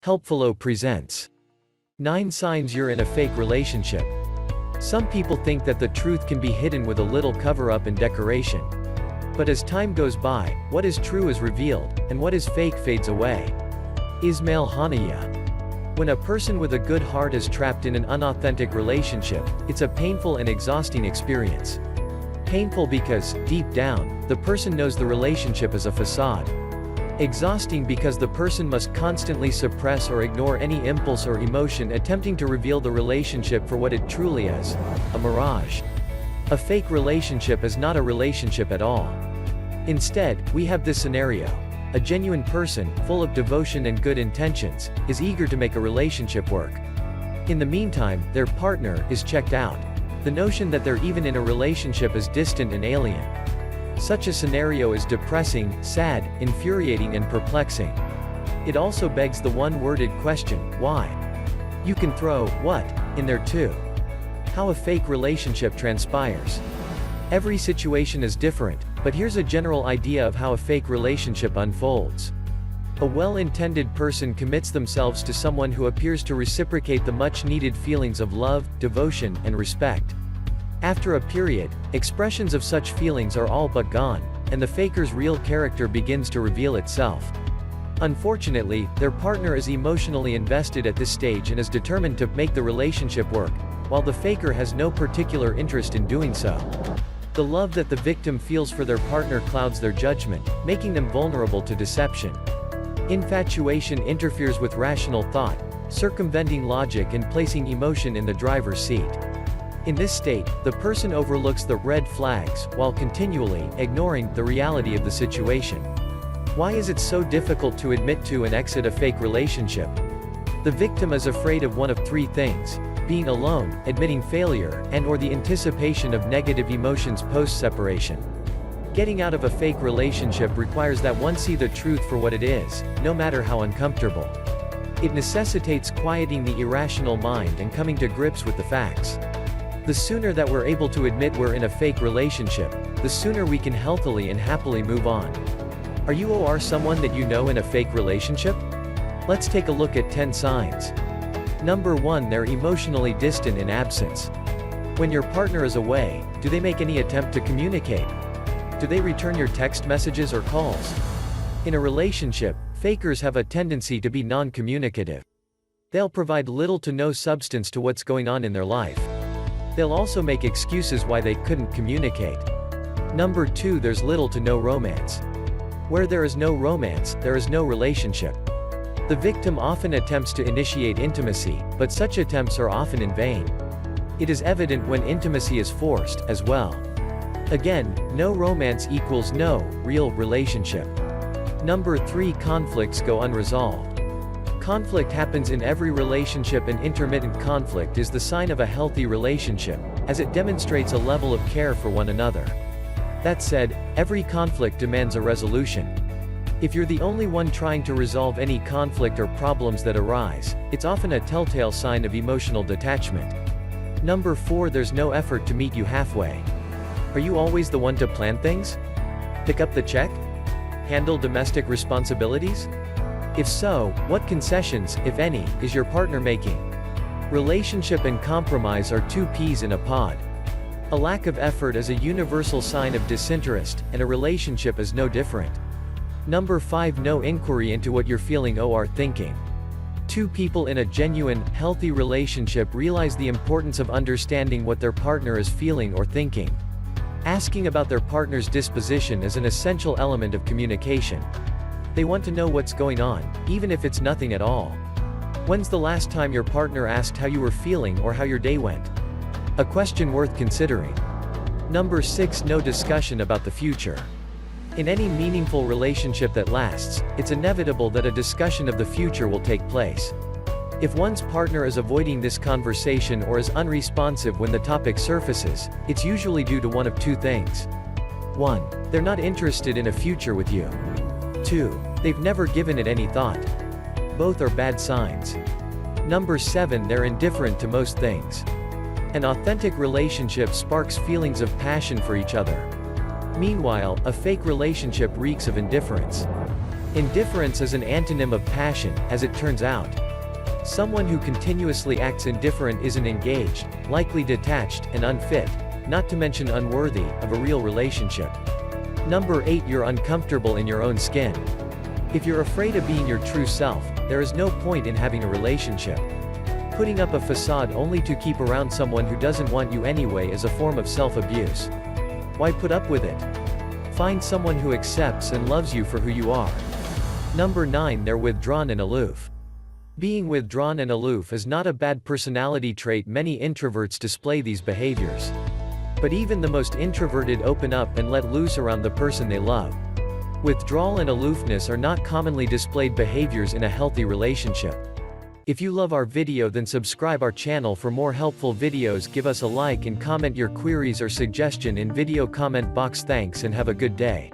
Helpful presents 9 signs you're in a fake relationship. Some people think that the truth can be hidden with a little cover-up and decoration. But as time goes by, what is true is revealed, and what is fake fades away. Ismail Haniyeh. When a person with a good heart is trapped in an unauthentic relationship, it's a painful and exhausting experience. Painful because, deep down, the person knows the relationship is a facade. Exhausting because the person must constantly suppress or ignore any impulse or emotion attempting to reveal the relationship for what it truly is, a mirage. A fake relationship is not a relationship at all. Instead, we have this scenario. A genuine person, full of devotion and good intentions, is eager to make a relationship work. In the meantime, their partner is checked out. The notion that they're even in a relationship is distant and alien. Such a scenario is depressing, sad, infuriating and perplexing. It also begs the one-worded question, why? You can throw, what, in there too. How a fake relationship transpires. Every situation is different, but here's a general idea of how a fake relationship unfolds. A well-intended person commits themselves to someone who appears to reciprocate the much-needed feelings of love, devotion, and respect. After a period, expressions of such feelings are all but gone, and the faker's real character begins to reveal itself. Unfortunately, their partner is emotionally invested at this stage and is determined to make the relationship work, while the faker has no particular interest in doing so. The love that the victim feels for their partner clouds their judgment, making them vulnerable to deception. Infatuation interferes with rational thought, circumventing logic and placing emotion in the driver's seat. In this state, the person overlooks the red flags, while continually ignoring the reality of the situation. Why is it so difficult to admit to and exit a fake relationship? The victim is afraid of one of 3 things: being alone, admitting failure, and/or the anticipation of negative emotions post-separation. Getting out of a fake relationship requires that one see the truth for what it is, no matter how uncomfortable. It necessitates quieting the irrational mind and coming to grips with the facts. The sooner that we're able to admit we're in a fake relationship, the sooner we can healthily and happily move on. Are you or someone that you know in a fake relationship? Let's take a look at 10 signs. Number 1, they're emotionally distant in absence. When your partner is away, do they make any attempt to communicate? Do they return your text messages or calls? In a relationship, fakers have a tendency to be non-communicative. They'll provide little to no substance to what's going on in their life. They'll also make excuses why they couldn't communicate. Number 2, there's little to no romance. Where there is no romance, there is no relationship. The victim often attempts to initiate intimacy, but such attempts are often in vain. It is evident when intimacy is forced, as well. Again, no romance equals no real relationship. Number 3, conflicts go unresolved. Conflict happens in every relationship, and intermittent conflict is the sign of a healthy relationship, as it demonstrates a level of care for one another. That said, every conflict demands a resolution. If you're the only one trying to resolve any conflict or problems that arise, it's often a telltale sign of emotional detachment. Number 4, there's no effort to meet you halfway. Are you always the one to plan things? Pick up the check? Handle domestic responsibilities? If so, what concessions, if any, is your partner making? Relationship and compromise are 2 peas in a pod. A lack of effort is a universal sign of disinterest, and a relationship is no different. Number 5, no inquiry into what you're feeling or thinking. 2 people in a genuine, healthy relationship realize the importance of understanding what their partner is feeling or thinking. Asking about their partner's disposition is an essential element of communication. They want to know what's going on, even if it's nothing at all. When's the last time your partner asked how you were feeling or how your day went? A question worth considering. Number 6, no discussion about the future. In any meaningful relationship that lasts, it's inevitable that a discussion of the future will take place. If one's partner is avoiding this conversation or is unresponsive when the topic surfaces, it's usually due to one of 2 things. 1. They're not interested in a future with you. 2. They've never given it any thought. Both are bad signs. Number 7, they're indifferent to most things. An authentic relationship sparks feelings of passion for each other. Meanwhile, a fake relationship reeks of indifference. Indifference is an antonym of passion, as it turns out. Someone who continuously acts indifferent isn't engaged, likely detached, and unfit, not to mention unworthy, of a real relationship. Number 8. You're uncomfortable in your own skin. If you're afraid of being your true self, there is no point in having a relationship. Putting up a facade only to keep around someone who doesn't want you anyway is a form of self-abuse. Why put up with it? Find someone who accepts and loves you for who you are. Number 9. They're withdrawn and aloof. Being withdrawn and aloof is not a bad personality trait. Many introverts display these behaviors. But even the most introverted open up and let loose around the person they love. Withdrawal and aloofness are not commonly displayed behaviors in a healthy relationship. If you love our video, then subscribe our channel for more helpful videos. Give us a like and comment your queries or suggestion in video comment box. Thanks and have a good day.